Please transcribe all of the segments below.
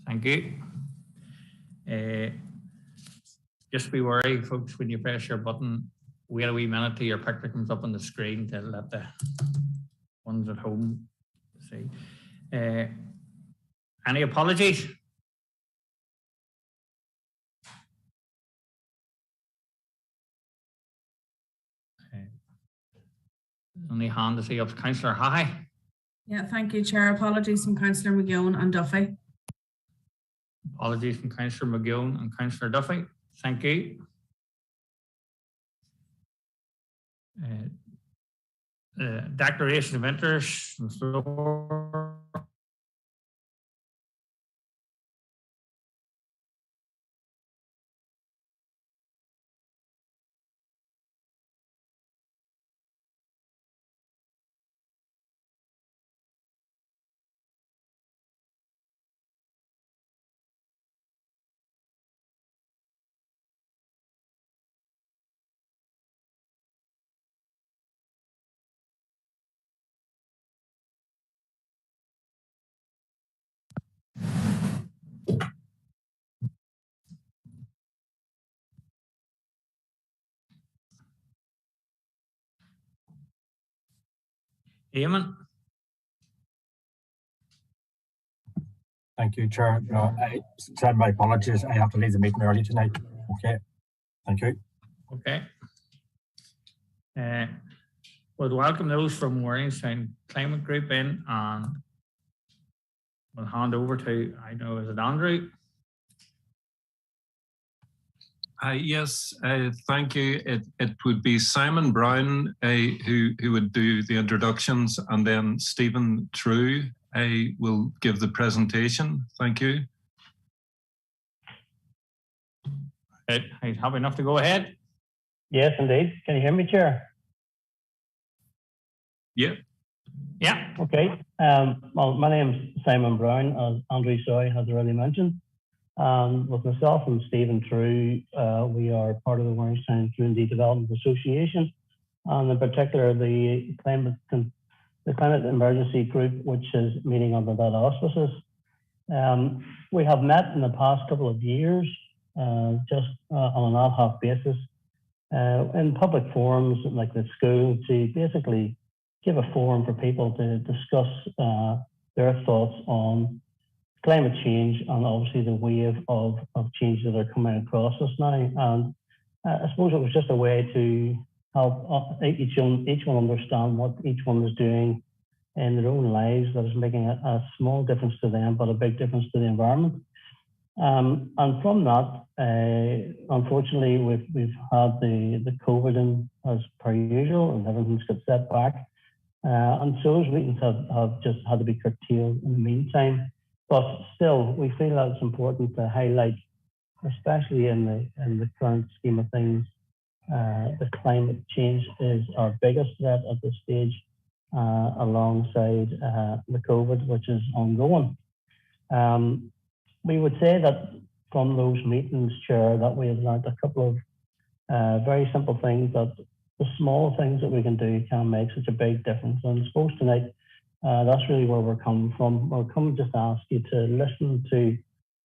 Thank you. Just be wary, folks, when you press your button, wait a wee minute till your picture comes up on the screen to let the ones at home see. Any apologies? Only hand to see up, Councillor High. Yeah, thank you, Chair. Apologies from Councillor McGowan and Duffy. Apologies from Councillor McGowan and Councillor Duffy. Thank you. Declaration of interest. Eamon. Thank you, Chair. I send my apologies. I have to leave the meeting early tonight. Okay. Thank you. Okay. Would welcome those from Warringstown Climate Group in, and we'll hand over to, I know, is it Andrew? Yes, thank you. It would be Simon Brown who would do the introductions, and then Stephen True will give the presentation. Thank you. He's happy enough to go ahead. Yes, indeed. Can you hear me, Chair? Yeah. Yeah. Okay. Well, my name's Simon Brown, as Andrew Soy has already mentioned. With myself and Stephen True, we are part of the Warringstown Community Development Association, and in particular the Climate Emergency Group, which is meeting under that auspices. We have met in the past couple of years, just on an ad hoc basis, in public forums like the school, to basically give a forum for people to discuss their thoughts on climate change and obviously the wave of change that are coming across us now. And I suppose it was just a way to help each one understand what each one is doing in their own lives that is making a small difference to them, but a big difference to the environment. And from that, unfortunately, we've had the COVID in as per usual, and everything's got set back. And so those meetings have just had to be curtailed in the meantime. But still, we feel that it's important to highlight, especially in the current scheme of things, the climate change is our biggest threat at this stage, alongside the COVID, which is ongoing. We would say that from those meetings, Chair, that we have learned a couple of very simple things, that the small things that we can do can make such a big difference. And I suppose tonight, that's really where we're coming from. We're coming just to ask you to listen to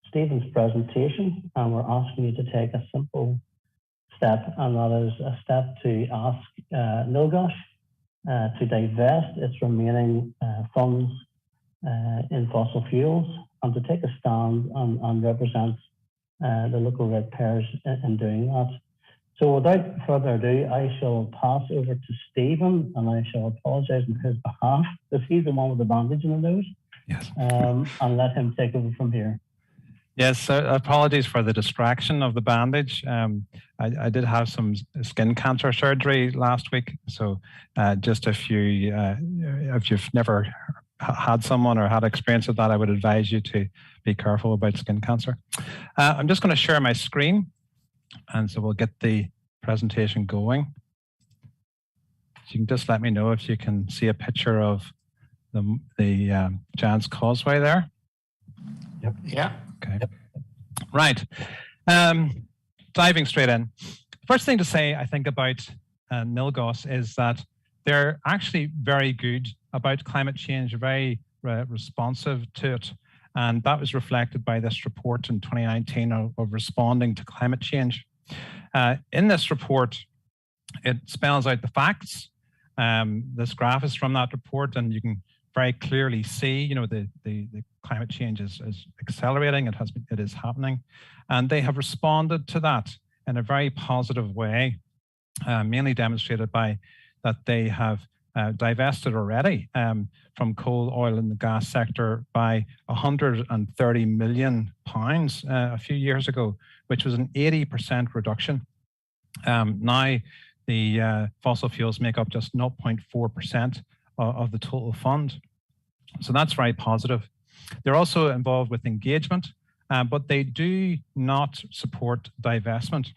Stephen's presentation, and we're asking you to take a simple step, and that is a step to ask Nilgosh to divest its remaining funds in fossil fuels, and to take a stand and represent the local ratepayers in doing that. So without further ado, I shall pass over to Stephen, and I shall apologise on his behalf, because he's the one with the bandage in the nose. Yes. And let him take over from here. Yes, apologies for the distraction of the bandage. I did have some skin cancer surgery last week, so just if you've never had someone or had experience of that, I would advise you to be careful about skin cancer. I'm just going to share my screen, and so we'll get the presentation going. So you can just let me know if you can see a picture of the Giant's Causeway there. Yep. Yeah. Okay. Yep. Right. Diving straight in. First thing to say, I think, about Nilgosh is that they're actually very good about climate change, very responsive to it. And that was reflected by this report in 2019 of responding to climate change. In this report, it spells out the facts. This graph is from that report, and you can very clearly see, the climate change is accelerating. It is happening, and they have responded to that in a very positive way, mainly demonstrated by that they have divested already from coal, oil, and the gas sector by £130 million a few years ago, which was an 80% reduction. Now, the fossil fuels make up just 0.4% of the total fund. So that's very positive. They're also involved with engagement, but they do not support divestment.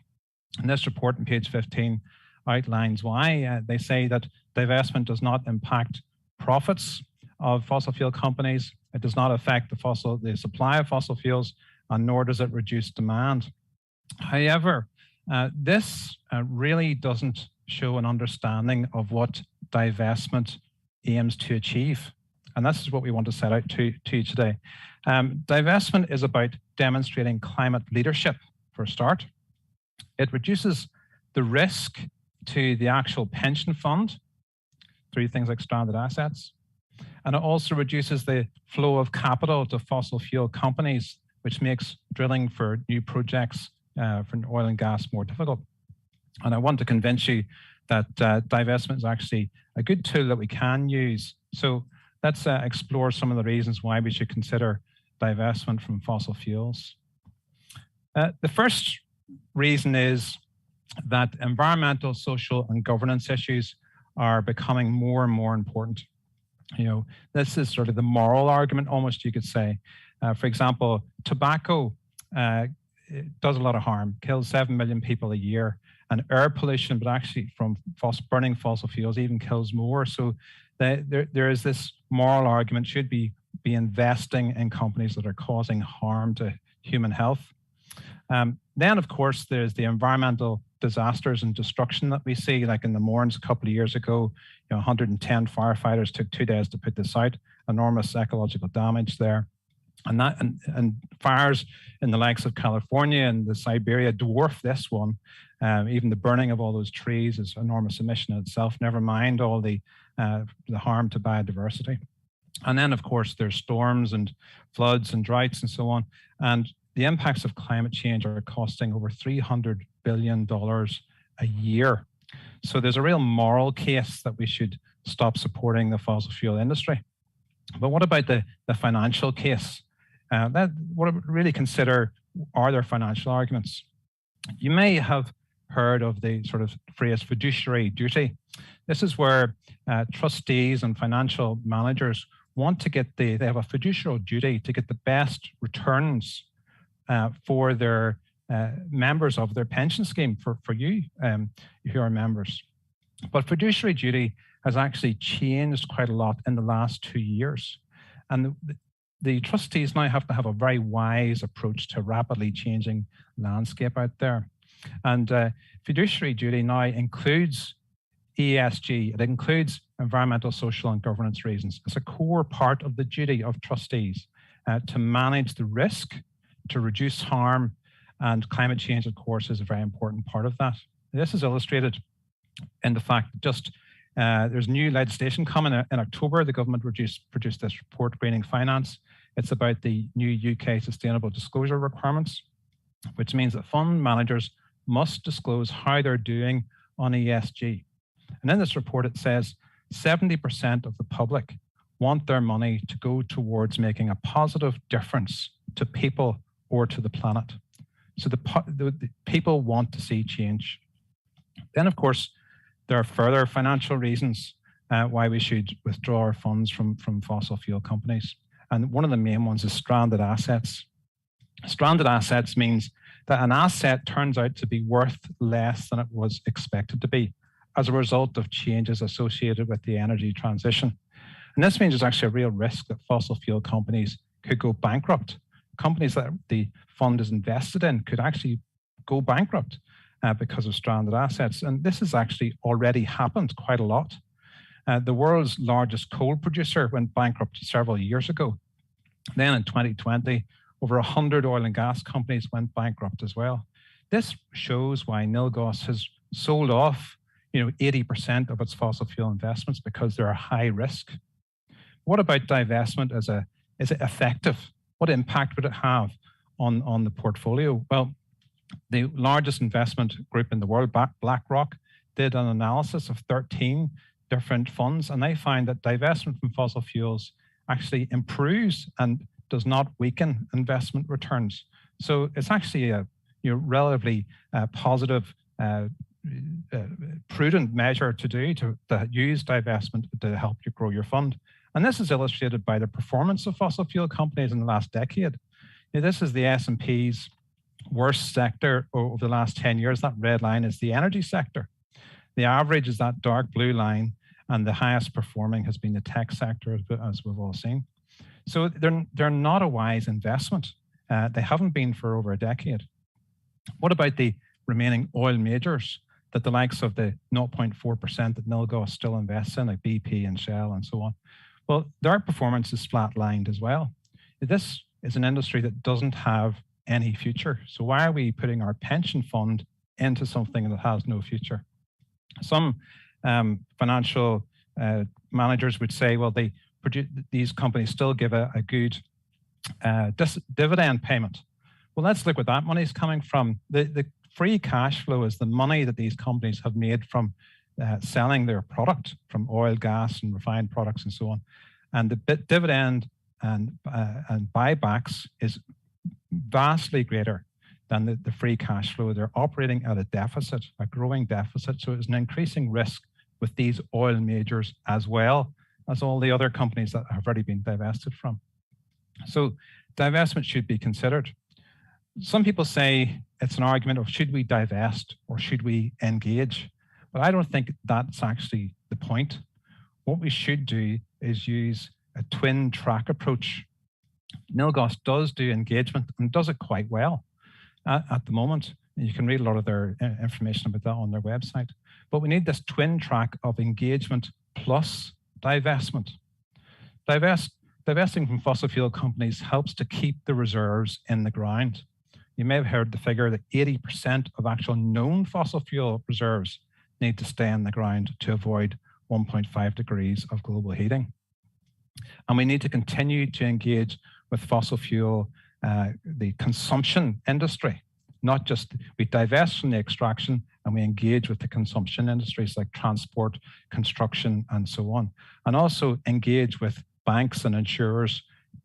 And this report on page 15 outlines why. They say that divestment does not impact profits of fossil fuel companies. It does not affect the supply of fossil fuels, and nor does it reduce demand. However, this really doesn't show an understanding of what divestment aims to achieve. And this is what we want to set out to you today. Divestment is about demonstrating climate leadership, for a start. It reduces the risk to the actual pension fund through things like stranded assets. And it also reduces the flow of capital to fossil fuel companies, which makes drilling for new projects for oil and gas more difficult. And I want to convince you that divestment is actually a good tool that we can use. So let's explore some of the reasons why we should consider divestment from fossil fuels. The first reason is that environmental, social, and governance issues are becoming more and more important. This is sort of the moral argument, almost, you could say. For example, tobacco it does a lot of harm, kills 7 million people a year, and air pollution, but actually from burning fossil fuels, even kills more. So there is this moral argument: should be investing in companies that are causing harm to human health. Then, of course, there's the environmental disasters and destruction that we see, like in the Mournes a couple of years ago. 110 firefighters took 2 days to put this out. Enormous ecological damage there. And fires in the likes of California and the Siberia dwarf this one. Even the burning of all those trees is enormous emission in itself, never mind all the harm to biodiversity. And then, of course, there's storms and floods and droughts and so on. And the impacts of climate change are costing over $300 billion a year. So there's a real moral case that we should stop supporting the fossil fuel industry. But what about the financial case? What I really consider are there financial arguments. You may have heard of the sort of phrase fiduciary duty. This is where trustees and financial managers want to get they have a fiduciary duty to get the best returns for their members of their pension scheme, for you who are members. But fiduciary duty has actually changed quite a lot in the last 2 years. And the trustees now have to have a very wise approach to a rapidly changing landscape out there. And fiduciary duty now includes ESG. It includes environmental, social, and governance reasons. It's a core part of the duty of trustees to manage the risk, to reduce harm, and climate change, of course, is a very important part of that. This is illustrated in the fact that there's new legislation coming in October. The government produced this report, Greening Finance. It's about the new UK sustainable disclosure requirements, which means that fund managers must disclose how they're doing on ESG. And in this report, it says 70% of the public want their money to go towards making a positive difference to people or to the planet. So the people want to see change. Then, of course, there are further financial reasons why we should withdraw our funds from fossil fuel companies. And one of the main ones is stranded assets. Stranded assets means that an asset turns out to be worth less than it was expected to be as a result of changes associated with the energy transition. And this means there's actually a real risk that fossil fuel companies could go bankrupt. Companies that the fund is invested in could actually go bankrupt because of stranded assets. And this has actually already happened quite a lot. The world's largest coal producer went bankrupt several years ago. Then in 2020, over 100 oil and gas companies went bankrupt as well. This shows why Nilgos has sold off 80% of its fossil fuel investments because they're high risk. What about divestment is it effective? What impact would it have on the portfolio? Well, the largest investment group in the world, BlackRock, did an analysis of 13 different funds, and they find that divestment from fossil fuels actually improves and does not weaken investment returns. So it's actually a relatively positive, prudent measure to do to use divestment to help you grow your fund. And this is illustrated by the performance of fossil fuel companies in the last decade. This is the S&P's worst sector over the last 10 years. That red line is the energy sector. The average is that dark blue line, and the highest performing has been the tech sector, as we've all seen. So they're not a wise investment. They haven't been for over a decade. What about the remaining oil majors that the likes of the 0.4% that Nilgos still invests in, like BP and Shell and so on? Well, their performance is flatlined as well. This is an industry that doesn't have any future. So why are we putting our pension fund into something that has no future? Some financial managers would say, well, these companies still give a good dividend payment. Well, let's look where that money is coming from. The free cash flow is the money that these companies have made from selling their product, from oil, gas, and refined products and so on. And the dividend and buybacks is vastly greater than the free cash flow. They're operating at a deficit, a growing deficit. So it's an increasing risk with these oil majors as well as all the other companies that have already been divested from. So divestment should be considered. Some people say it's an argument of should we divest or should we engage? But I don't think that's actually the point. What we should do is use a twin track approach. Nilgos does do engagement and does it quite well at the moment. You can read a lot of their information about that on their website. But we need this twin track of engagement plus divestment. Divesting from fossil fuel companies helps to keep the reserves in the ground. You may have heard the figure that 80% of actual known fossil fuel reserves need to stay in the ground to avoid 1.5 degrees of global heating. And we need to continue to engage with fossil fuel, the consumption industry, not just we divest from the extraction and we engage with the consumption industries like transport, construction, and so on. And also engage with banks and insurers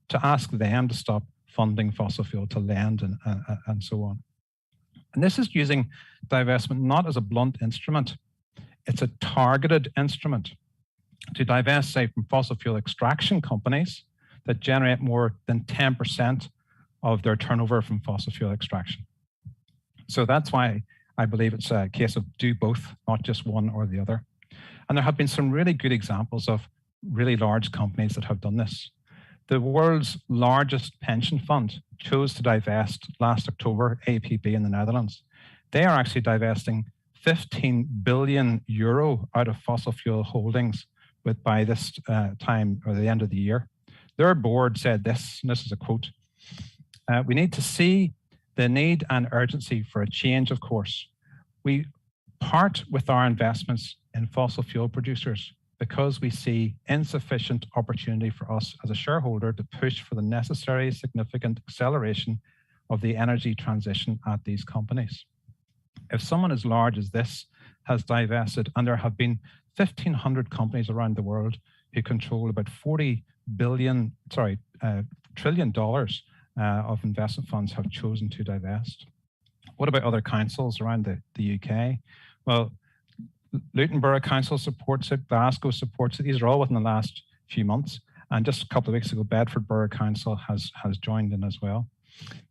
to ask them to stop funding fossil fuel, to lend and so on. And this is using divestment not as a blunt instrument, it's a targeted instrument to divest, say, from fossil fuel extraction companies that generate more than 10% of their turnover from fossil fuel extraction. So that's why I believe it's a case of do both, not just one or the other. And there have been some really good examples of really large companies that have done this. The world's largest pension fund chose to divest last October, APB in the Netherlands. They are actually divesting 15 billion euro out of fossil fuel holdings by this time or the end of the year. Their board said this, and this is a quote, "We need to see the need and urgency for a change of course. We part with our investments in fossil fuel producers because we see insufficient opportunity for us as a shareholder to push for the necessary significant acceleration of the energy transition at these companies." If someone as large as this has divested, and there have been 1,500 companies around the world who control about $40 trillion of investment funds have chosen to divest. What about other councils around the UK? Well, Luton Borough Council supports it, Glasgow supports it. These are all within the last few months. And just a couple of weeks ago, Bedford Borough Council has joined in as well.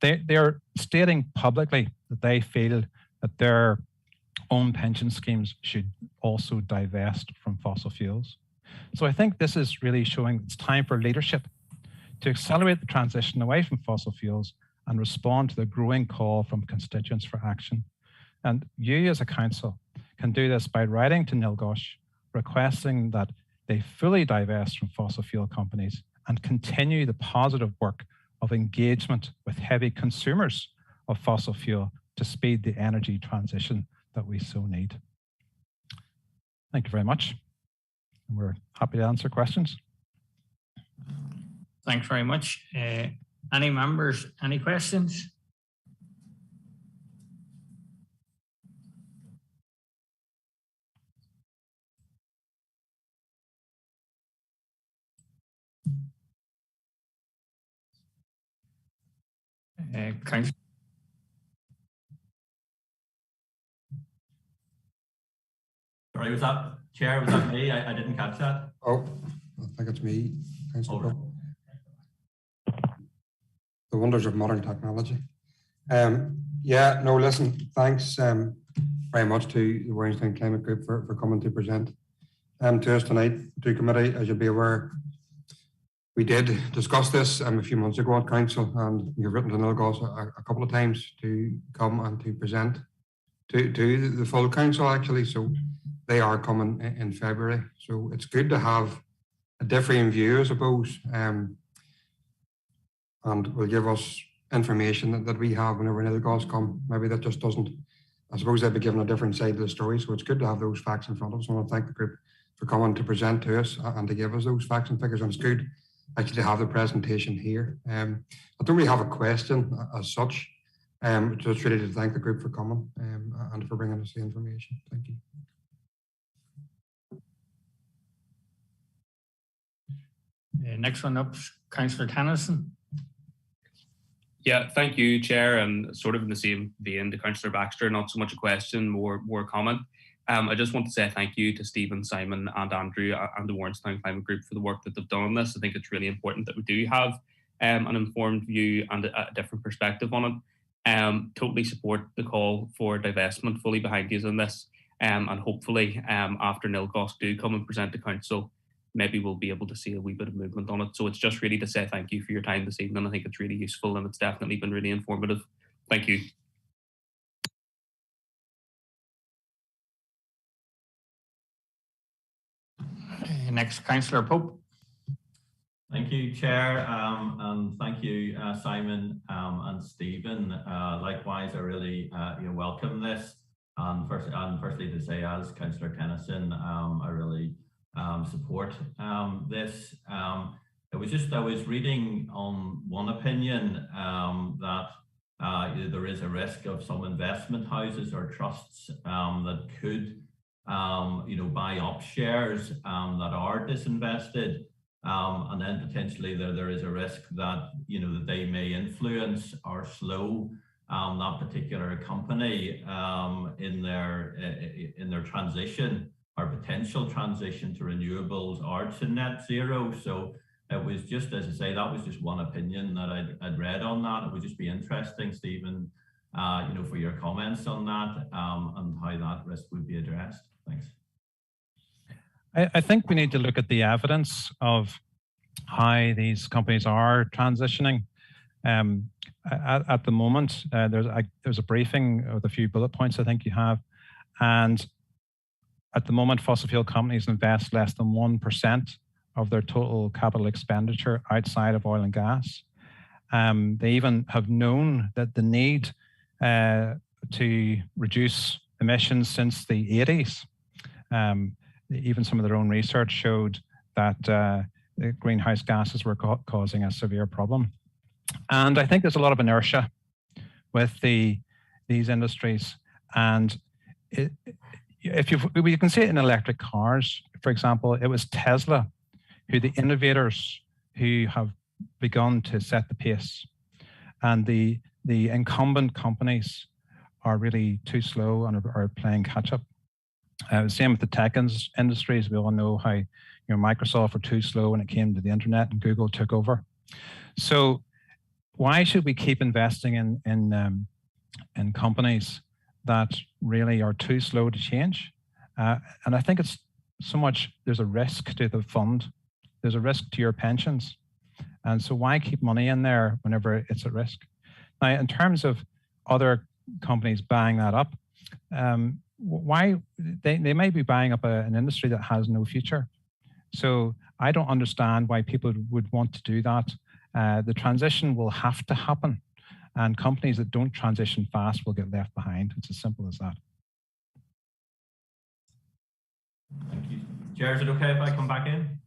They are stating publicly that they feel that their own pension schemes should also divest from fossil fuels. So I think this is really showing it's time for leadership to accelerate the transition away from fossil fuels and respond to the growing call from constituents for action. And you as a council can do this by writing to Nilgos, requesting that they fully divest from fossil fuel companies and continue the positive work of engagement with heavy consumers of fossil fuel to speed the energy transition that we so need. Thank you very much. And we're happy to answer questions. Thanks very much. Any members, any questions? Councillor. Sorry, was that Chair? Was that me? I didn't catch that. Oh, I think it's me. Councillor. The wonders of modern technology. Yeah, no, listen, thanks very much to the Warrington Climate Group for coming to present to us tonight, to committee. As you'll be aware, we did discuss this a few months ago at Council, and you've written to Nilgos a couple of times to come and to present to the full Council, actually. So they are coming in February. So it's good to have a differing view, I suppose, and will give us information that we have whenever Nilgos come. Maybe that just doesn't, I suppose they'd be given a different side of the story. So it's good to have those facts in front of us. I want to thank the group for coming to present to us and to give us those facts and figures. And it's good actually to have the presentation here. I don't really have a question as such. Just really to thank the group for coming and for bringing us the information. Thank you. Next one up, Councillor Tennyson. Yeah, thank you, Chair, and sort of in the same vein to Councillor Baxter, not so much a question, more comment. I just want to say thank you to Stephen, Simon and Andrew and the Warrington Climate Group for the work that they've done on this. I think it's really important that we do have an informed view and a different perspective on it. Totally support the call for divestment, fully behind you on this, and hopefully after Nilgos do come and present to Council, maybe we'll be able to see a wee bit of movement on it. So it's just really to say thank you for your time this evening. I think it's really useful and it's definitely been really informative. Thank you. Next, Councillor Pope. Thank you, Chair, and thank you, Simon and Stephen. Likewise, I really welcome this. And firstly, to say, as Councillor Tennyson, I really support this. I was reading on one opinion that there is a risk of some investment houses or trusts that could buy up shares that are disinvested, and then potentially there is a risk that that they may influence or slow that particular company in their transition or potential transition to renewables or to net zero. So it was just, as I say, that was just one opinion that I'd read on that. It would just be interesting, Stephen, for your comments on that and how that risk would be addressed. Thanks. I think we need to look at the evidence of how these companies are transitioning. At the moment, there's a briefing with a few bullet points I think you have, and at the moment, fossil fuel companies invest less than 1% of their total capital expenditure outside of oil and gas. They even have known that the need to reduce emissions since the 80s. Even some of their own research showed that greenhouse gases were causing a severe problem. And I think there's a lot of inertia with these industries. And you can see it in electric cars. For example, it was Tesla, the innovators who have begun to set the pace. And the incumbent companies are really too slow and are playing catch up. Same with the tech industries. We all know how Microsoft were too slow when it came to the internet and Google took over. So why should we keep investing in companies that really are too slow to change? And I think it's so much, there's a risk to the fund. There's a risk to your pensions. And so why keep money in there whenever it's at risk? Now, in terms of other companies buying that up, why they may be buying up an industry that has no future. So I don't understand why people would want to do that. The transition will have to happen, and companies that don't transition fast will get left behind. It's as simple as that. Thank you. Chair, is it okay if I come back in?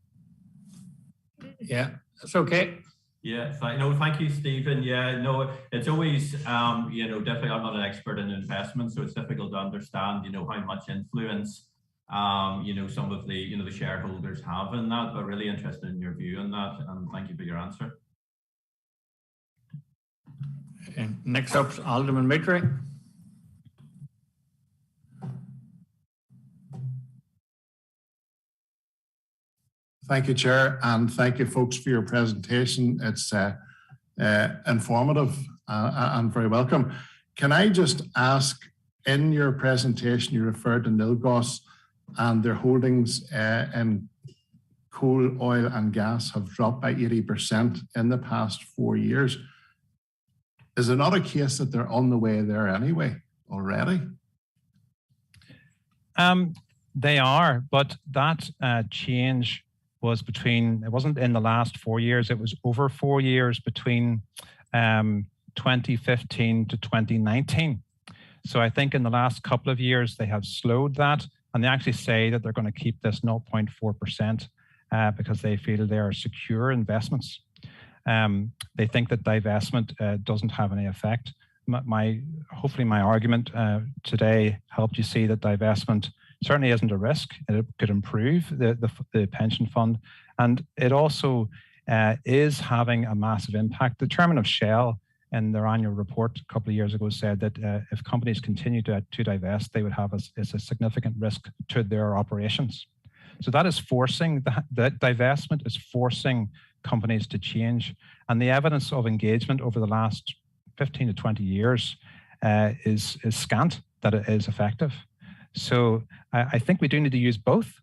Yeah, that's okay. Yeah, thank you, Stephen. Yeah, no, it's always, definitely I'm not an expert in investment, so it's difficult to understand, how much influence, some of the shareholders have in that, but really interested in your view on that, and thank you for your answer. And next up, Alderman Mitry. Thank you, Chair, and thank you, folks, for your presentation. It's informative and very welcome. Can I just ask, in your presentation, you referred to Nilgos and their holdings in coal, oil and gas have dropped by 80% in the past 4 years. Is it not a case that they're on the way there anyway, already? They are, but that change was it wasn't in the last 4 years, it was over 4 years between 2015 to 2019. So I think in the last couple of years, they have slowed that, and they actually say that they're going to keep this 0.4% because they feel they are secure investments. They think that divestment doesn't have any effect. Hopefully my argument today helped you see that divestment certainly isn't a risk. It could improve the pension fund, and it also is having a massive impact. The chairman of Shell in their annual report a couple of years ago said that if companies continue to divest, they would have a significant risk to their operations. So that is forcing, that divestment is forcing companies to change. And the evidence of engagement over the last 15 to 20 years is scant that it is effective. So I think we do need to use both,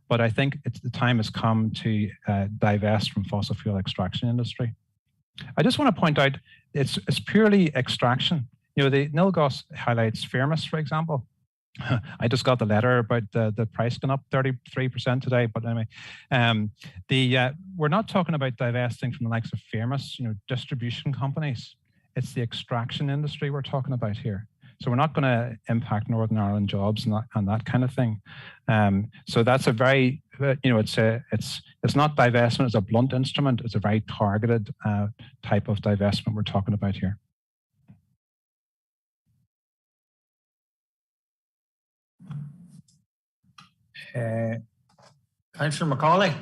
but I think the time has come to divest from fossil fuel extraction industry. I just want to point out it's purely extraction. The Nilgos highlights Firmus, for example. I just got the letter about the price going up 33% today, but anyway, we're not talking about divesting from the likes of Firmus, distribution companies. It's the extraction industry we're talking about here. So we're not going to impact Northern Ireland jobs and that kind of thing. So that's a very, it's not divestment as a blunt instrument. It's a very targeted type of divestment we're talking about here. Councillor Macaulay.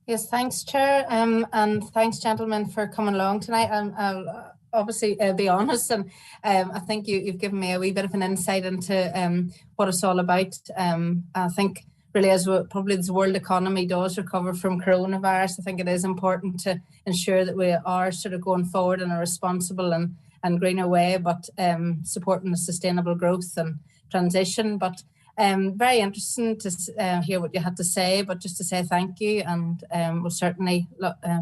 Yes, thanks, Chair, and thanks, gentlemen, for coming along tonight. I'll obviously be honest, and I think you've given me a wee bit of an insight into what it's all about. I think really as probably as the world economy does recover from coronavirus, I think it is important to ensure that we are sort of going forward in a responsible and greener way, but supporting the sustainable growth and transition. But very interesting to hear what you had to say, but just to say thank you, and we'll certainly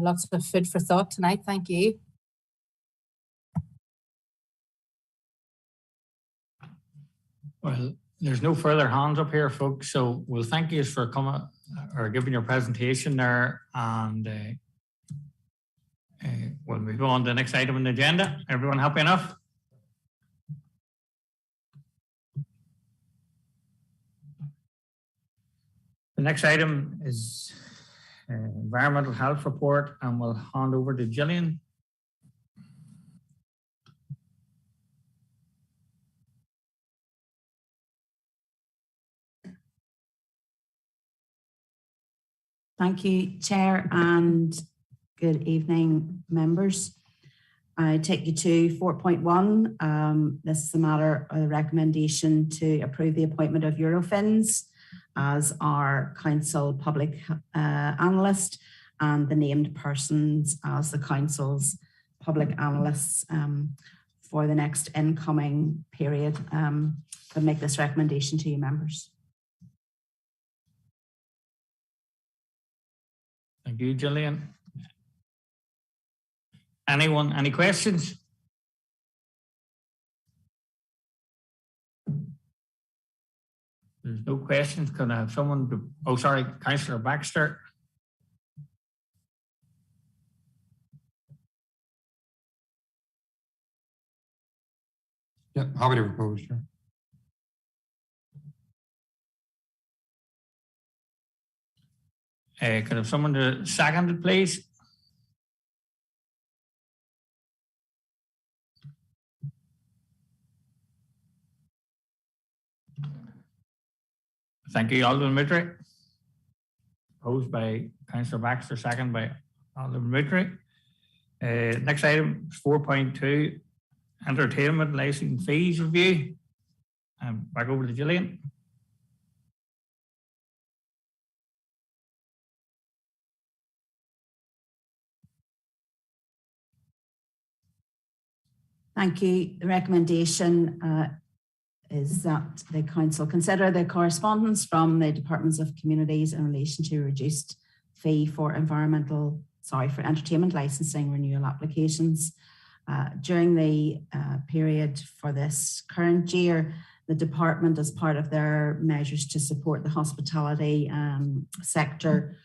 lots of food for thought tonight. Thank you. Well, there's no further hands up here, folks, so we'll thank you for coming or giving your presentation there, and we'll move on to the next item on the agenda. Everyone happy enough? The next item is environmental health report, and we'll hand over to Gillian. Thank you, Chair, and good evening, members. I take you to 4.1. This is a matter of a recommendation to approve the appointment of Eurofins as our council public analyst and the named persons as the council's public analysts for the next incoming period. I'll make this recommendation to you, members. Thank you, Gillian. Anyone, any questions? There's no questions. Can I have someone to, oh, sorry, Councillor Baxter. Yeah, happy to propose, Chair. Can I have someone to second it, please? Thank you, Alderman Mitry. Proposed by Councillor Baxter, second by Alderman Mitry. Next item is 4.2, entertainment licensing fees review. Back over to Gillian. Thank you. The recommendation is that the council consider the correspondence from the Departments of Communities in relation to reduced fee for entertainment licensing renewal applications. During the period for this current year, the department, as part of their measures to support the hospitality sector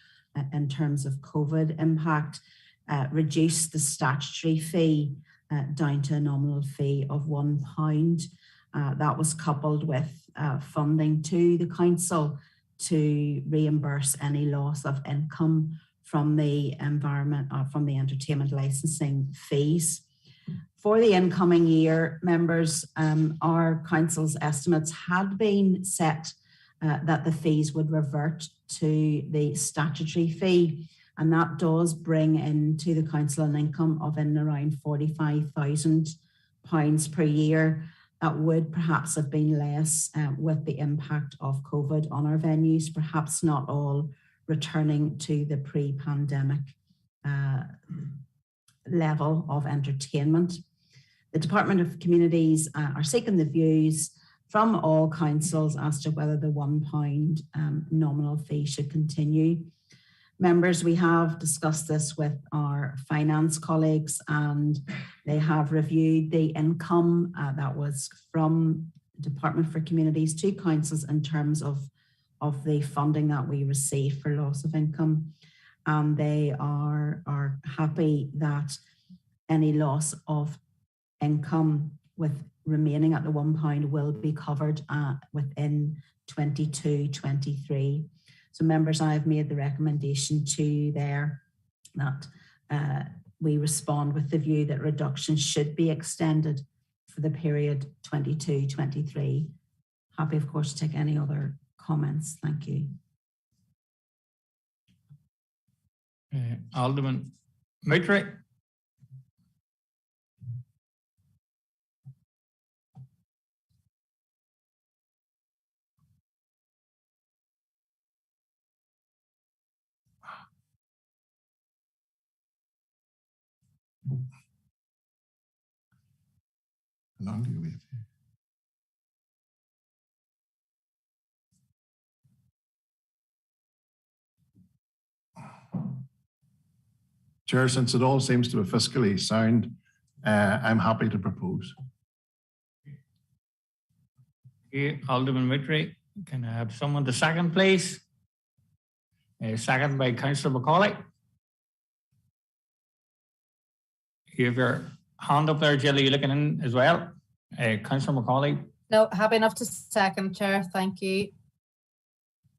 in terms of COVID impact, reduced the statutory fee down to a nominal fee of £1. That was coupled with funding to the council to reimburse any loss of income from the entertainment licensing fees. For the incoming year, members, our council's estimates had been set that the fees would revert to the statutory fee, and that does bring into the council an income of in around £45,000 per year. That would perhaps have been less with the impact of COVID on our venues, perhaps not all returning to the pre-pandemic level of entertainment. The Department of Communities are seeking the views from all councils as to whether the £1 nominal fee should continue. Members, we have discussed this with our finance colleagues, and they have reviewed the income that was from the Department for Communities to councils in terms of the funding that we receive for loss of income. And they are happy that any loss of income with remaining at the £1 will be covered within 22-23. So members, I have made the recommendation to there that we respond with the view that reductions should be extended for the period 22-23. Happy, of course, to take any other comments. Thank you. Alderman Mitry. How long do you wait? Chair, since it all seems to be fiscally sound, I'm happy to propose. Alderman Mitry, can I have someone to second, please? Second by Councillor Macaulay. You have your hand up there, Jill. Are you looking in as well? Councillor Macaulay. No, happy enough to second, Chair. Thank you.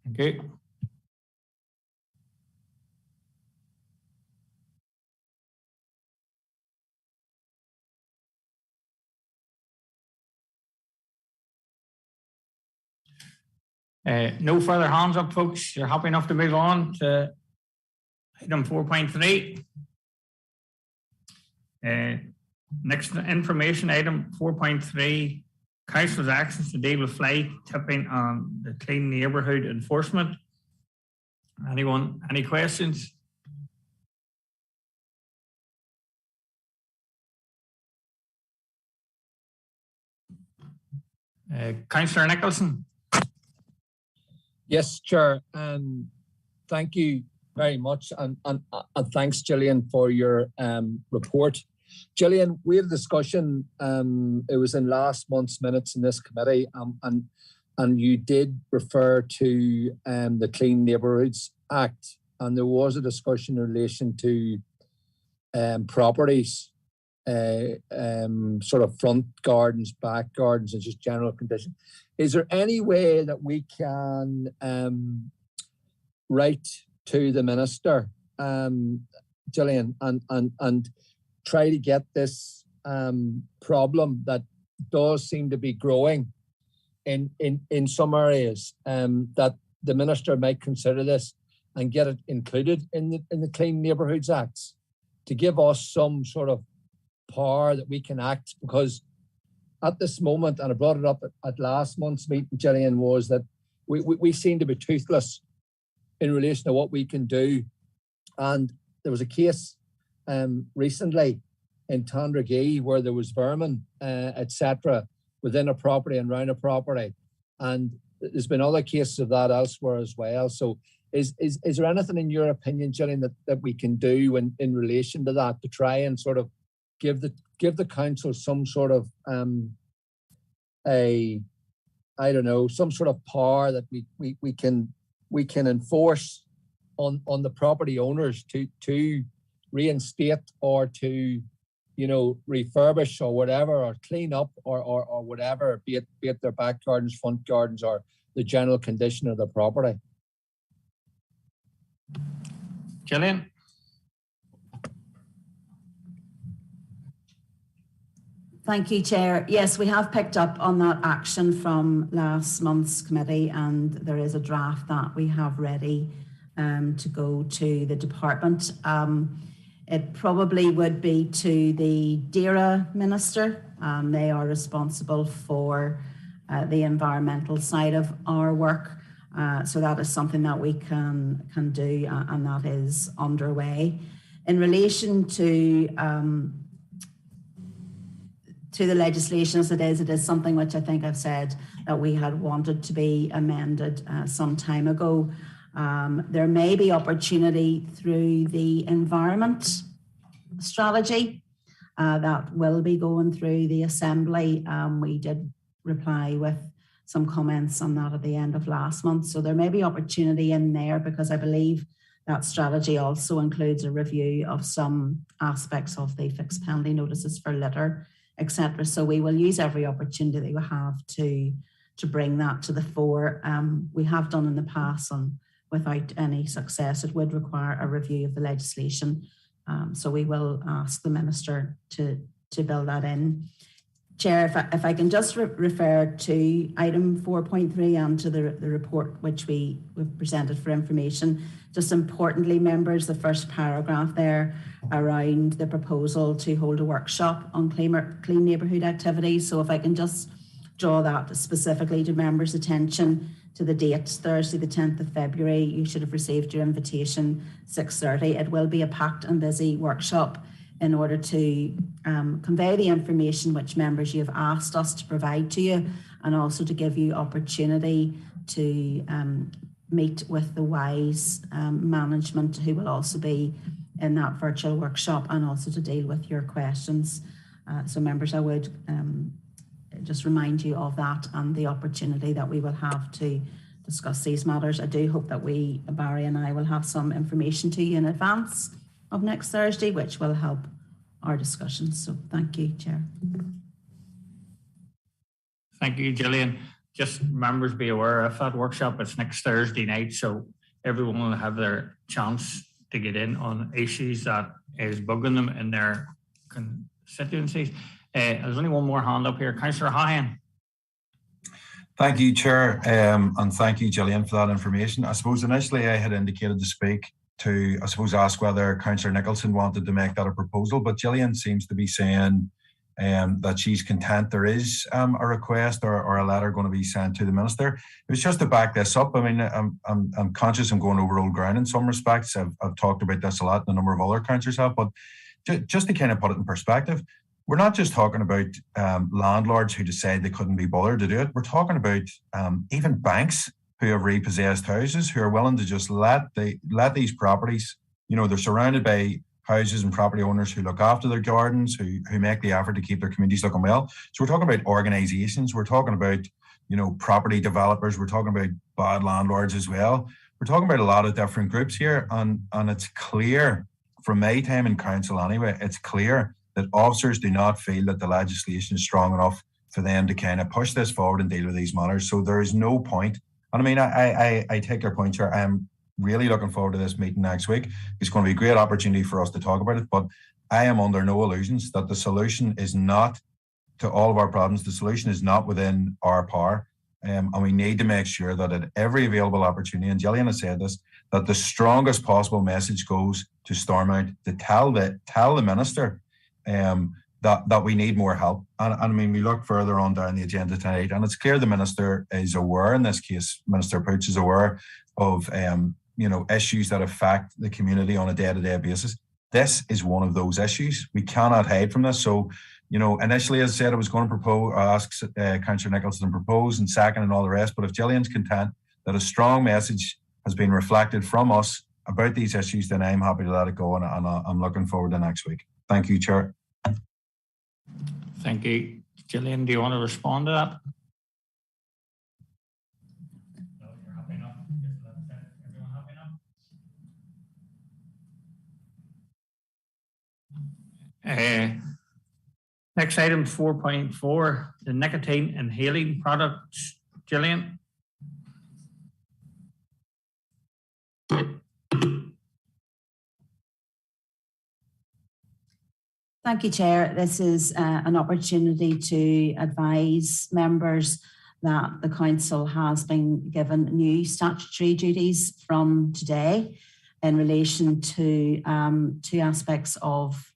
Thank you. No further hands up, folks. You're happy enough to move on to item 4.3. Next information, item 4.3, Council's actions to deal with fly tipping and the clean neighbourhood enforcement. Anyone, any questions? Councillor Nicholson. Yes, Chair, thank you very much, and thanks, Gillian, for your report. Gillian, we had a discussion, it was in last month's minutes in this committee, and and you did refer to the Clean Neighbourhoods Act, and there was a discussion in relation to properties, sort of front gardens, back gardens, and just general condition. Is there any way that we can write to the Minister, Gillian, and try to get this problem that does seem to be growing in some areas, that the Minister might consider this and get it included in the Clean Neighbourhoods Acts, to give us some sort of power that we can act? Because at this moment, and I brought it up at last month's meeting, Gillian, was that we seem to be toothless in relation to what we can do. And there was a case recently in Tandragee where there was vermin, etc., within a property and around a property. And there's been other cases of that elsewhere as well. So is there anything in your opinion, Gillian, that we can do in relation to that, to try and sort of give the council some sort of some sort of power that we can enforce on the property owners to reinstate or to refurbish or whatever, or clean up or whatever, be it their back gardens, front gardens, or the general condition of the property? Gillian? Thank you, Chair. Yes, we have picked up on that action from last month's committee, and there is a draft that we have ready to go to the department. It probably would be to the DERA Minister. They are responsible for the environmental side of our work. So that is something that we can do, and that is underway. In relation to the legislation as it is something which I think I've said that we had wanted to be amended some time ago. There may be opportunity through the environment strategy that will be going through the Assembly. We did reply with some comments on that at the end of last month. So there may be opportunity in there, because I believe that strategy also includes a review of some aspects of the fixed penalty notices for litter, etc. So we will use every opportunity that we have to bring that to the fore. We have done in the past, and without any success, it would require a review of the legislation. So we will ask the Minister to build that in. Chair, if I can just refer to item 4.3 and to the report which we've presented for information. Just importantly, members, the first paragraph there around the proposal to hold a workshop on clean neighbourhood activities. So if I can just draw that specifically to members' attention to the date, Thursday the 10th of February. You should have received your invitation, 6:30. It will be a packed and busy workshop in order to convey the information which members you have asked us to provide to you, and also to give you opportunity to meet with the WISE management, who will also be in that virtual workshop, and also to deal with your questions. So members, I would just remind you of that and the opportunity that we will have to discuss these matters. I do hope that Barry and I will have some information to you in advance of next Thursday, which will help our discussions. So thank you, Chair. Thank you, Gillian. Just members be aware of that workshop. It's next Thursday night, so everyone will have their chance to get in on issues that is bugging them in their constituencies. There's only one more hand up here. Councillor Hahn. Thank you, Chair, and thank you, Gillian, for that information. I suppose initially I had indicated to speak to, ask whether Councillor Nicholson wanted to make that a proposal, but Gillian seems to be saying that she's content there is a request or a letter going to be sent to the Minister. It was just to back this up. I mean, I'm conscious I'm going over old ground in some respects. I've talked about this a lot, and a number of other councillors have, but just to kind of put it in perspective, we're not just talking about landlords who decide they couldn't be bothered to do it. We're talking about even banks who have repossessed houses, who are willing to just let these properties, they're surrounded by houses and property owners who look after their gardens, who make the effort to keep their communities looking well. So we're talking about organisations, we're talking about property developers. We're talking about bad landlords as well. We're talking about a lot of different groups here, and it's clear from my time in council anyway, it's clear that officers do not feel that the legislation is strong enough for them to kind of push this forward and deal with these matters. So there is no point. And I mean, I take your point, Chair. I'm really looking forward to this meeting next week. It's going to be a great opportunity for us to talk about it, but I am under no illusions that the solution is not to all of our problems. The solution is not within our power. And we need to make sure that at every available opportunity, and Gillian has said this, that the strongest possible message goes to Stormont to tell the minister that we need more help. And I mean, we look further on down the agenda tonight, and it's clear the minister is aware, in this case, Minister Pooch is aware of issues that affect the community on a day-to-day basis. This is one of those issues. We cannot hide from this. So, initially, as I said, I was going to ask Councillor Nicholson to propose and second and all the rest. But if Gillian's content that a strong message has been reflected from us about these issues, then I'm happy to let it go, and I'm looking forward to next week. Thank you, Chair. Thank you. Gillian, do you want to respond to that? No, you're happy enough. Everyone happy enough? Next item, 4.4, the nicotine inhaling products. Gillian? Thank you, Chair. This is an opportunity to advise members that the Council has been given new statutory duties from today in relation to two aspects of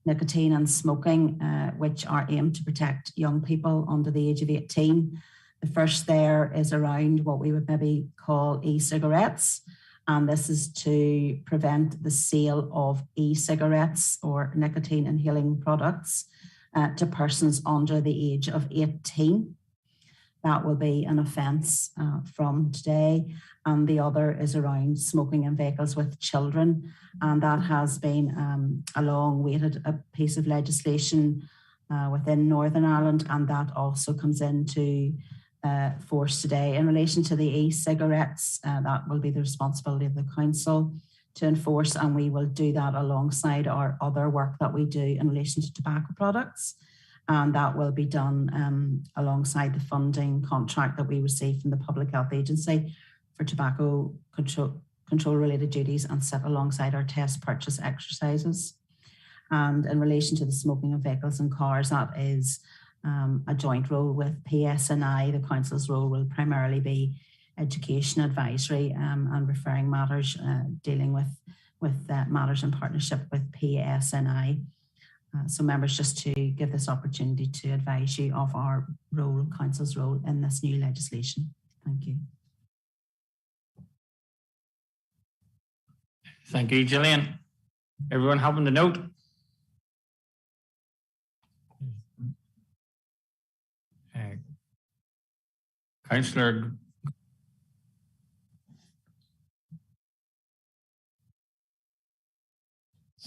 nicotine and smoking, which are aimed to protect young people under the age of 18. The first there is around what we would maybe call e-cigarettes. And this is to prevent the sale of e-cigarettes or nicotine inhaling products to persons under the age of 18. That will be an offence from today. And the other is around smoking in vehicles with children. And that has been a long-awaited piece of legislation within Northern Ireland, and that also comes into force today. In relation to the e-cigarettes, that will be the responsibility of the Council to enforce, and we will do that alongside our other work that we do in relation to tobacco products. And that will be done alongside the funding contract that we receive from the Public Health Agency for tobacco control related duties, and sit alongside our test purchase exercises. And in relation to the smoking of vehicles and cars, that is a joint role with PSNI. The Council's role will primarily be education, advisory, and referring matters, dealing with matters in partnership with PSNI. So members, just to give this opportunity to advise you of our role, Council's role in this new legislation. Thank you. Thank you, Gillian. Everyone having the note? Councillor.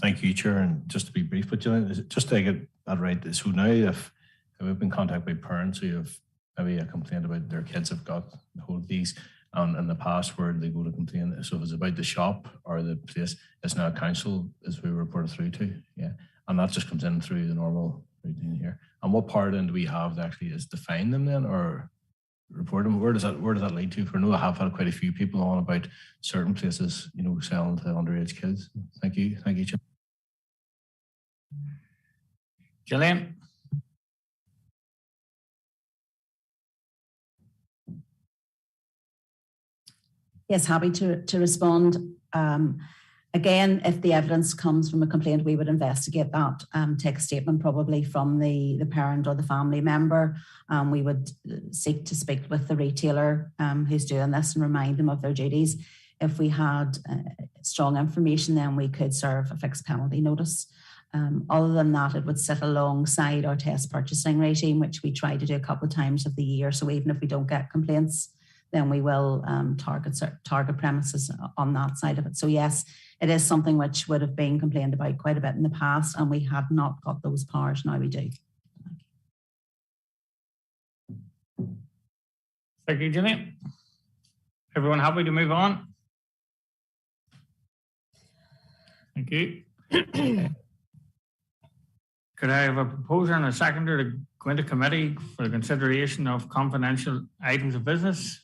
Thank you, Chair. And just to be brief, but just to get that right, so now if we've been contacted by parents who have maybe a complaint about their kids have got hold of these, and in the past where they go to complain, so if it's about the shop or the place, it's now Council as we reported through to, yeah, and that just comes in through the normal routine here. And what part then do we have that actually is to fine them then, or report them? Where does that lead to? For I know I have had quite a few people on about certain places, selling to underage kids. Thank you, Chair. Gillian. Yes, happy to respond. Again, if the evidence comes from a complaint, we would investigate that, take a statement probably from the parent or the family member. We would seek to speak with the retailer who's doing this and remind them of their duties. If we had strong information, then we could serve a fixed penalty notice. Other than that, it would sit alongside our test purchasing regime, which we try to do a couple of times of the year. So even if we don't get complaints, then we will target premises on that side of it. So yes, it is something which would have been complained about quite a bit in the past, and we had not got those powers. Now we do. Thank you, Gillian. Everyone happy to move on? Thank you. Could I have a proposer and a seconder to go into committee for the consideration of confidential items of business?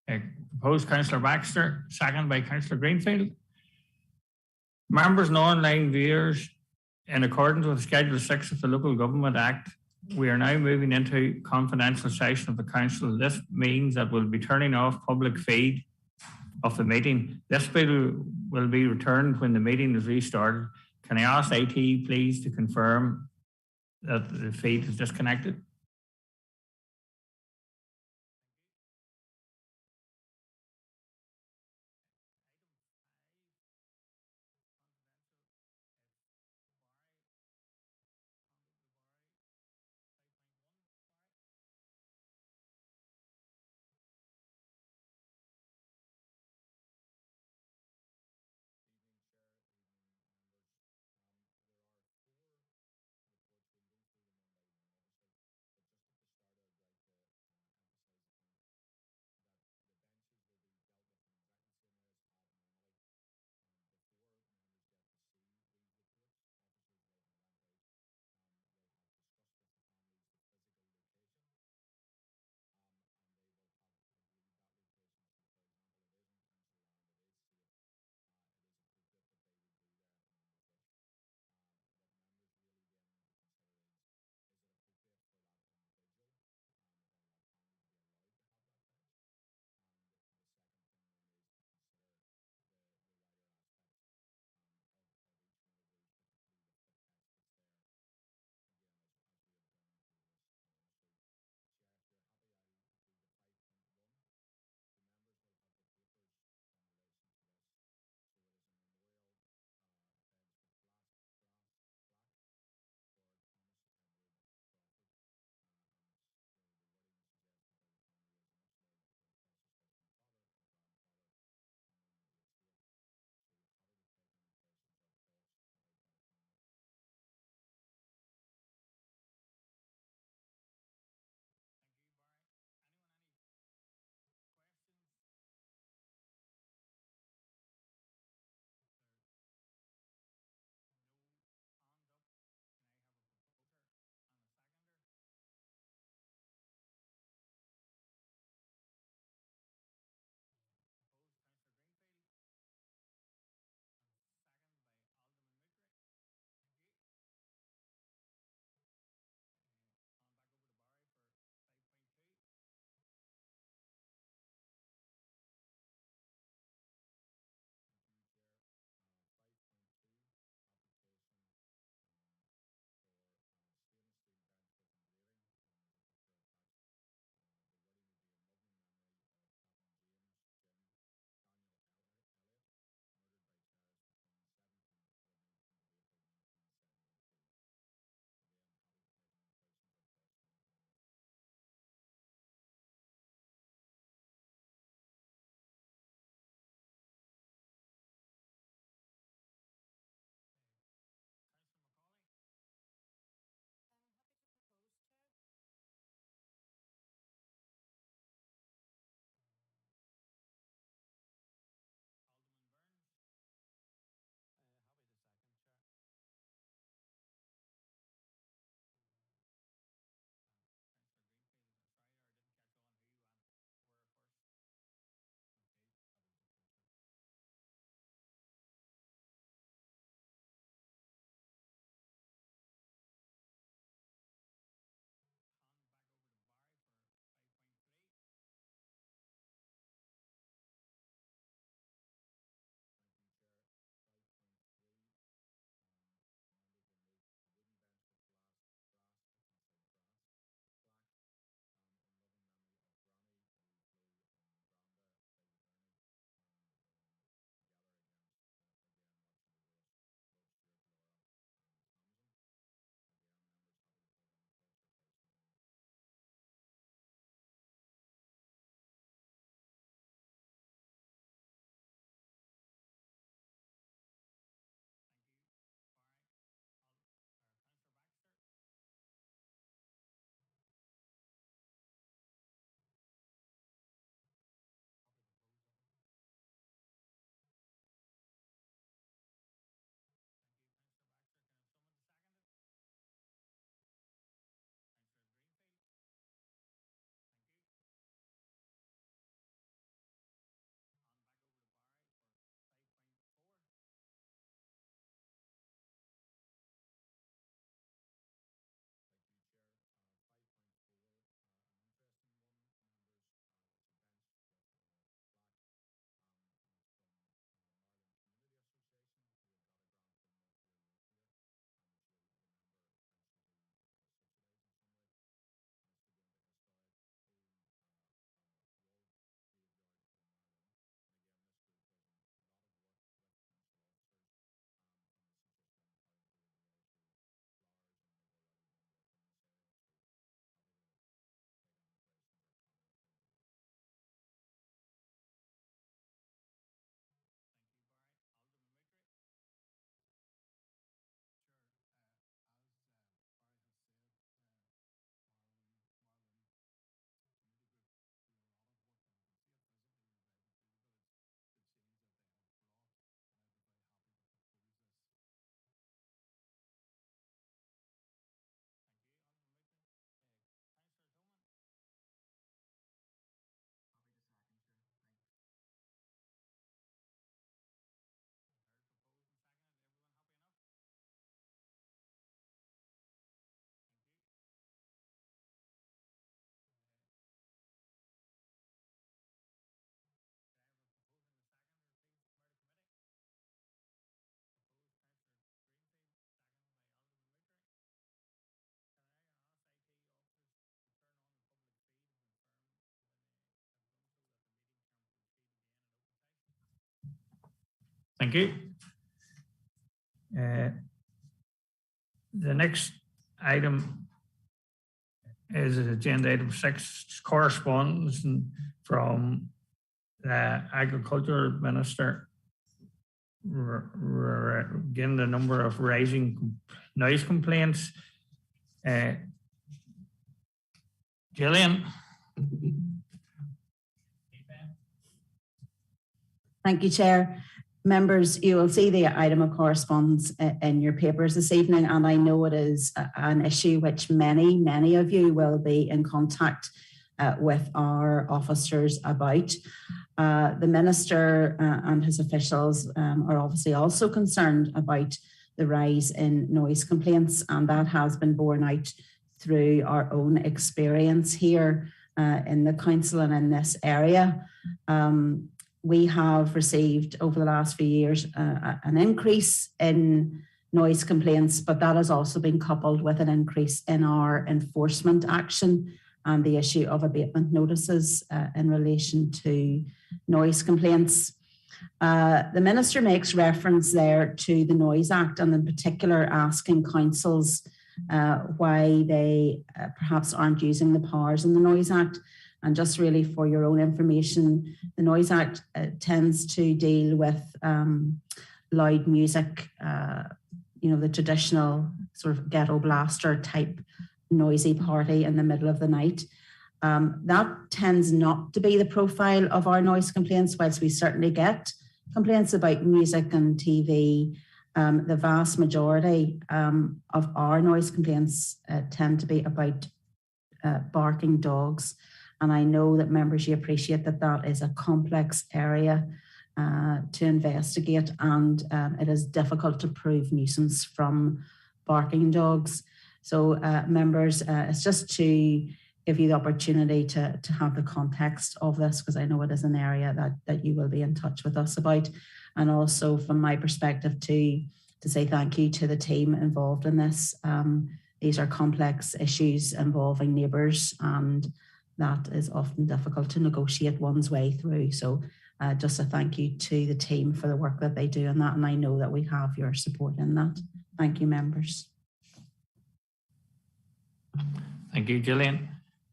Proposed Councillor Baxter, second by Councillor Greenfield. Members and online viewers, in accordance with Schedule 6 of the Local Government Act, we are now moving into confidential session of the council. This means that we'll be turning off public feed of the meeting. This bill will be returned when the meeting is restarted. Can I ask IT please to confirm that the feed is disconnected? Thank you. The next item is agenda item 6, correspondence from the Agriculture Minister again the number of rising noise complaints. Gillian. Thank you, Chair. Members, you will see the item of correspondence in your papers this evening, and I know it is an issue which many of you will be in contact with our officers about. The Minister and his officials are obviously also concerned about the rise in noise complaints, and that has been borne out through our own experience here in the council and in this area. We have received over the last few years an increase in noise complaints, but that has also been coupled with an increase in our enforcement action and the issue of abatement notices in relation to noise complaints. The Minister makes reference there to the Noise Act, and in particular asking councils why they perhaps aren't using the powers in the Noise Act. And just really for your own information, the Noise Act tends to deal with loud music, the traditional sort of ghetto blaster type noisy party in the middle of the night. That tends not to be the profile of our noise complaints, whilst we certainly get complaints about music and TV. The vast majority of our noise complaints tend to be about barking dogs. And I know that members, you appreciate that that is a complex area to investigate, and it is difficult to prove nuisance from barking dogs. So members, it's just to give you the opportunity to have the context of this, because I know it is an area that you will be in touch with us about. And also from my perspective to say thank you to the team involved in this. These are complex issues involving neighbours, and that is often difficult to negotiate one's way through. So just a thank you to the team for the work that they do in that, and I know that we have your support in that. Thank you, members. Thank you, Gillian.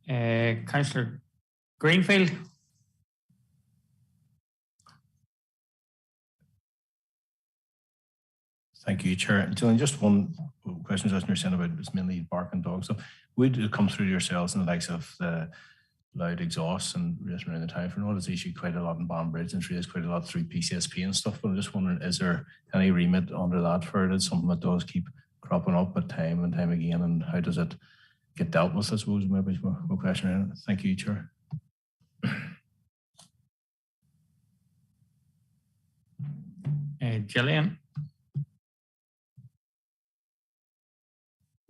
Councillor Greenfield. Thank you, Chair. Gillian, just one question as you're saying about it's mainly barking dogs. So would it come through yourselves in the likes of the loud exhausts and racing around the town? For it's issued quite a lot in Banbridge and there's quite a lot through PCSP and stuff, but I'm just wondering, is there any remit under that for it? It's something that does keep cropping up at time and time again, and how does it get dealt with, I suppose, maybe is my question around it. Thank you, Chair. Gillian.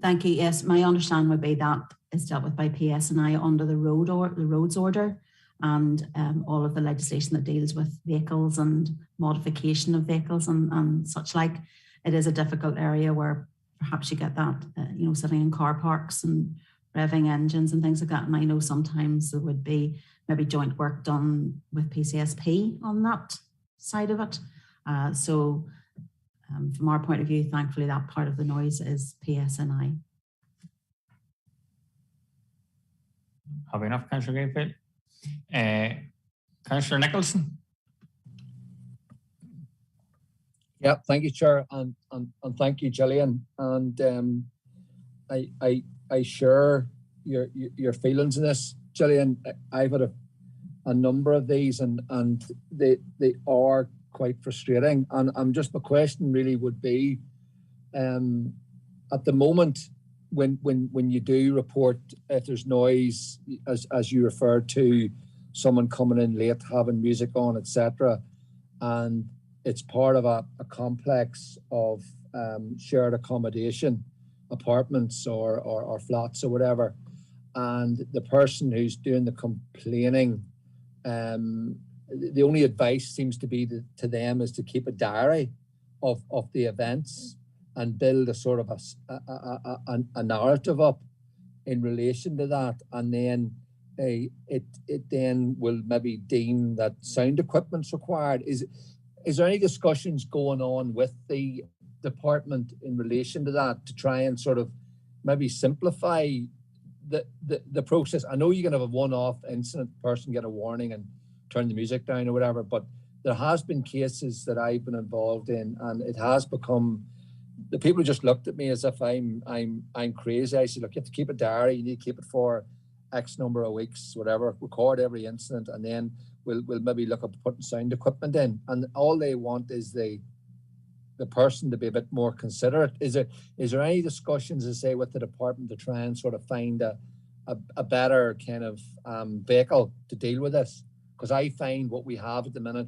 Thank you. Yes, my understanding would be that is dealt with by PSNI under the roads order, and all of the legislation that deals with vehicles and modification of vehicles and such like. It is a difficult area where perhaps you get that, sitting in car parks and revving engines and things like that. And I know sometimes there would be maybe joint work done with PCSP on that side of it. From our point of view, thankfully, that part of the noise is PSNI. Have enough, Councillor Greenfield. Councillor Nicholson. Yeah, thank you, Chair, and thank you, Gillian. And I share your feelings in this, Gillian. I've had a number of these, and they are quite frustrating. And just my question really would be, at the moment, when you do report if there's noise, as you referred to, someone coming in late, having music on, etc., and it's part of a complex of shared accommodation, apartments or flats or whatever, and the person who's doing the complaining, the only advice seems to be to them is to keep a diary of the events and build a sort of a narrative up in relation to that, and then it then will maybe deem that sound equipment's required. is there any discussions going on with the department in relation to that to try and sort of maybe simplify the process? I know you can have a one-off incident, person get a warning and turn the music down or whatever, but there has been cases that I've been involved in, and it has become, the people just looked at me as if I'm crazy. I said, look, you have to keep a diary, you need to keep it for X number of weeks, whatever, record every incident, and then we'll maybe look at putting sound equipment in. And all they want is the person to be a bit more considerate. Is there any discussions, as I say, with the department to try and sort of find a better kind of vehicle to deal with this? Because I find what we have at the minute,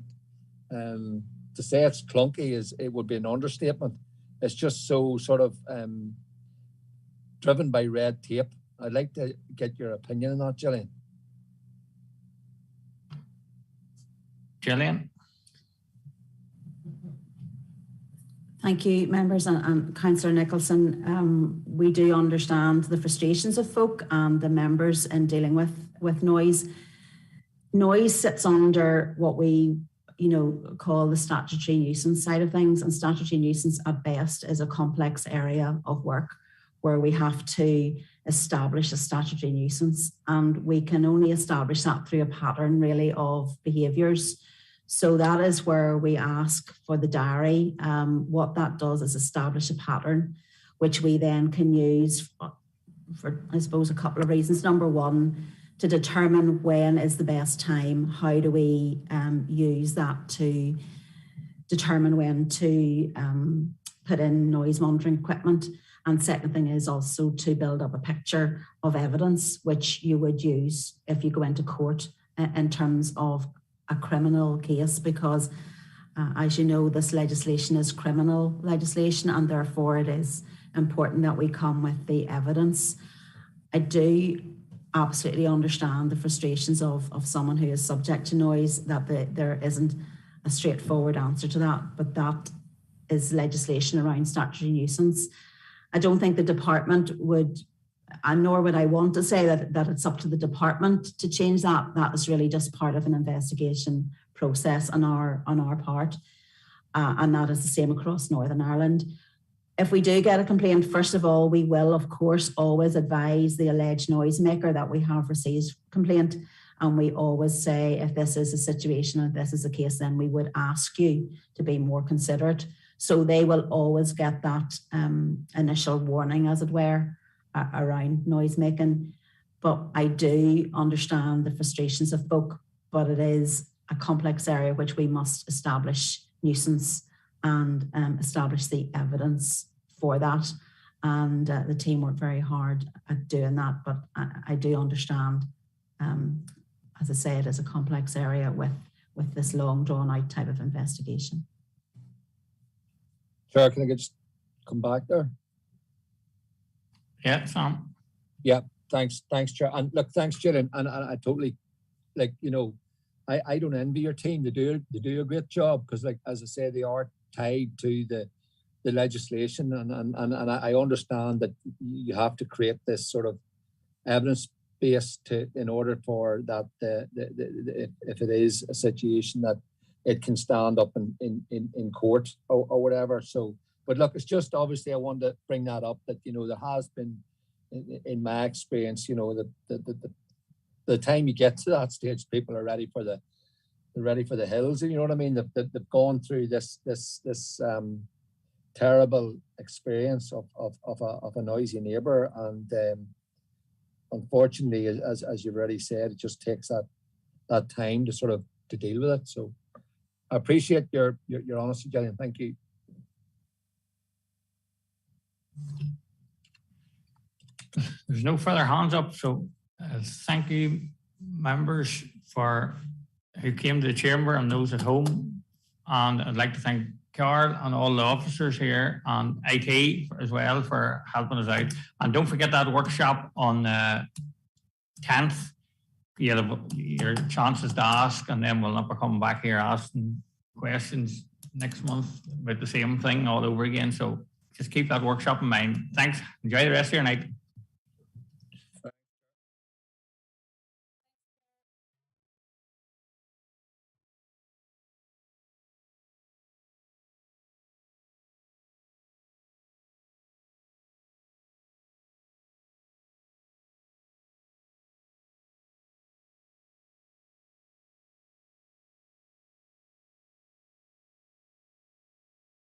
to say it's clunky it would be an understatement. It's just so sort of driven by red tape. I'd like to get your opinion on that, Gillian. Gillian? Thank you, members, and Councillor Nicholson. We do understand the frustrations of folk and the members in dealing with noise. Noise sits under what we call the statutory nuisance side of things, and statutory nuisance at best is a complex area of work where we have to establish a statutory nuisance, and we can only establish that through a pattern really of behaviours. So that is where we ask for the diary. What that does is establish a pattern which we then can use for I suppose a couple of reasons. Number one, to determine when is the best time. How do we use that to determine when to put in noise monitoring equipment? And second thing is also to build up a picture of evidence, which you would use if you go into court in terms of a criminal case, because as you know, this legislation is criminal legislation, and therefore it is important that we come with the evidence. I do absolutely understand the frustrations of someone who is subject to noise, that there isn't a straightforward answer to that, but that is legislation around statutory nuisance. I don't think the department would, and nor would I want to say that it's up to the department to change that. That is really just part of an investigation process on our part, and that is the same across Northern Ireland. If we do get a complaint, first of all, we will, of course, always advise the alleged noisemaker that we have received complaint. And we always say, if this is a situation and this is a case, then we would ask you to be more considerate. So they will always get that initial warning, as it were, around noisemaking. But I do understand the frustrations of folk, but it is a complex area which we must establish nuisance and establish the evidence for that. And the team worked very hard at doing that, but I do understand, as I say, it is a complex area with this long drawn out type of investigation. Chair, can I just come back there? Yeah, Sam. Yeah, thanks, Chair. And look, thanks, Gillian. And I totally, I don't envy your team. They do a great job because, as I say, they are tied to the legislation, and I understand that you have to create this sort of evidence base in order for that if it is a situation that it can stand up in court or whatever. So, but look, it's just obviously I wanted to bring that up, that there has been in my experience, the time you get to that stage, people are ready for the hills. You know what I mean? They've gone through this terrible experience of a noisy neighbour, and unfortunately, as you've already said, it just takes that time to deal with it. So I appreciate your honesty, Gillian. Thank you. There's no further hands up, so thank you, members, who came to the chamber and those at home. And I'd like to thank Carl and all the officers here and IT as well for helping us out. And don't forget that workshop on the 10th. You have your chances to ask, and then we'll not be coming back here asking questions next month about the same thing all over again. So just keep that workshop in mind. Thanks. Enjoy the rest of your night.